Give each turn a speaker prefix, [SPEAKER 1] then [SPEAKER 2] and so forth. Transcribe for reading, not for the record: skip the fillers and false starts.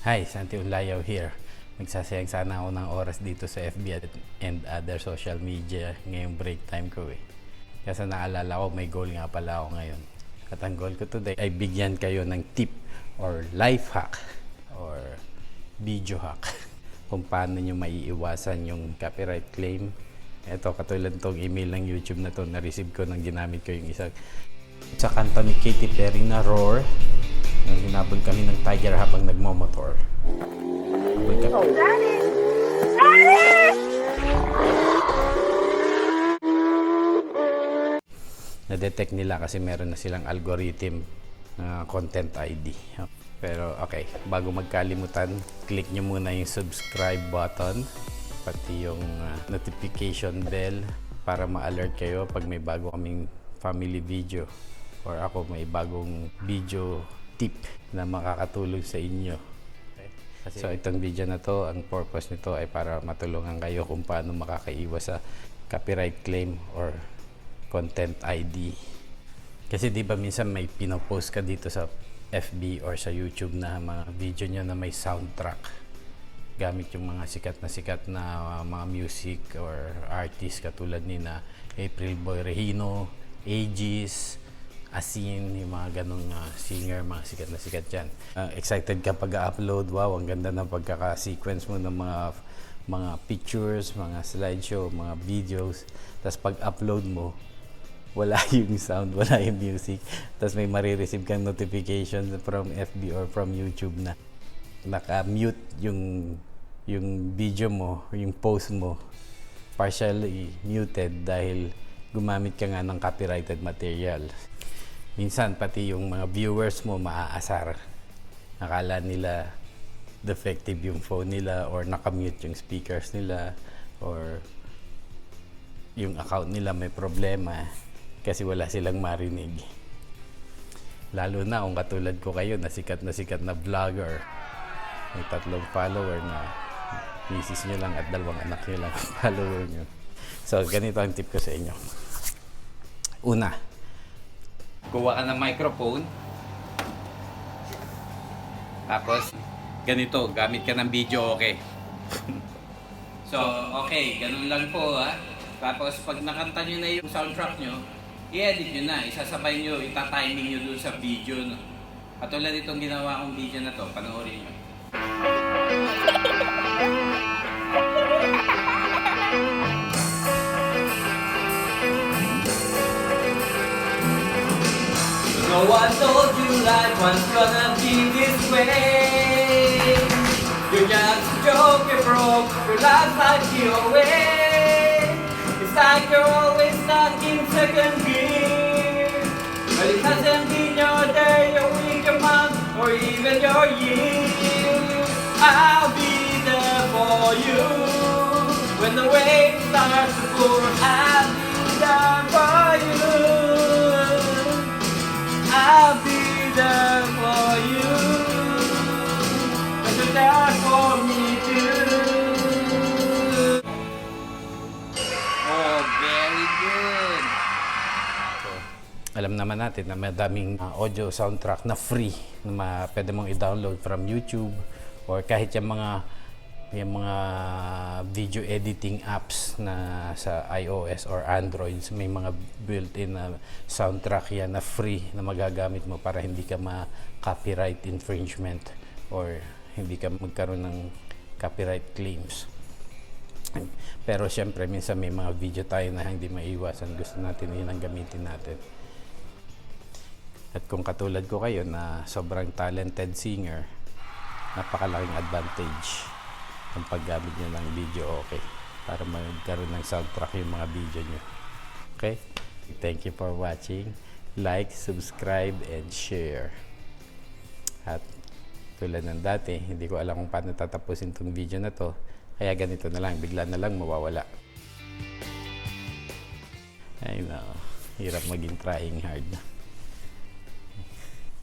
[SPEAKER 1] Hi, Santi Ulayaw here. Magsasayang sana ako ng oras dito sa FB and other social media ngayong break time ko eh. Kasi naalala ko may goal nga pala ako ngayon. At ang goal ko today ay bigyan kayo ng tip or life hack or video hack kung paano nyo maiiwasan yung copyright claim. Ito, katulad tong email ng YouTube na to, na-receive ko nang ginamit ko yung isa sa kanta ni Katy Perry na Roar. Nang hinabol kami ng tiger habang nagmomotor. Na-detect nila kasi meron na silang algorithm na content ID. Pero okay, bago magkalimutan, click nyo muna yung subscribe button, pati yung notification bell para ma-alert kayo pag may bago kaming family video or ako may bagong video tip na makakatulong sa inyo. Okay. So itong video na to, ang purpose nito ay para matulungan kayo kung paano makakaiwas sa copyright claim or content ID. Kasi di ba minsan may pinopost ka dito sa FB or sa YouTube na mga video nyo na may soundtrack gamit yung mga sikat na mga music or artist katulad ni na April Boy Regino, Aegis, Asin, yung mga ganong singer, mga sikat dyan. Excited ka pag-upload, wow, ang ganda ng pagkaka-sequence mo ng mga pictures, mga slideshow, mga videos. Tapos pag-upload mo, wala yung sound, wala yung music. Tapos may marireceive kang notification from FB or from YouTube na naka-mute yung video mo, yung post mo, partially muted dahil gumamit ka nga ng copyrighted material. Minsan pati yung mga viewers mo maaasar. Akala nila defective yung phone nila or nakamute yung speakers nila or yung account nila may problema kasi wala silang marinig. Lalo na kung katulad ko kayo na sikat na vlogger. May 3 follower na misis nyo lang at 2 anak nyo lang follower nyo. So ganito ang tip ko sa inyo. Una, kuha ka ng microphone. Tapos, ganito, gamit ka ng video okay. So, okay, ganun lang po ha. Tapos, pag nakanta nyo na yung soundtrack nyo, i-edit nyo na, isasabay nyo, itatiming nyo dun sa video. No? Katulad itong ginawa kong video na to, panoorin nyo. No one told you life was gonna be this way. You're just a joke, you broke, your life's like away. It's like you're always stuck in second gear. But it hasn't been your day, your week, your month, or even your year. I'll be there for you. When the waves start to pour, I'll be there for you. I'll be there for you, but you're there for me too. Oh, very good. So, alam naman natin na madaming audio soundtrack na free na pwede mong i-download from YouTube or kahit yung mga video editing apps na sa iOS or Android, may mga built-in na soundtrack yan na free na magagamit mo para hindi ka ma-copyright infringement or hindi ka magkaroon ng copyright claims. Pero syempre minsan may mga video tayo na hindi maiwasan, gusto natin yun ang gamitin natin. At kung katulad ko kayo na sobrang talented singer, napakalaking advantage ang paggamit nyo ng video okay para magkaroon ng soundtrack yung mga video nyo. Okay? Thank you for watching. Like, subscribe, and share. At tulad ng dati, hindi ko alam kung paano tatapusin itong video na to. Kaya ganito na lang, bigla na lang mawawala. Ay no, hirap maging trying hard.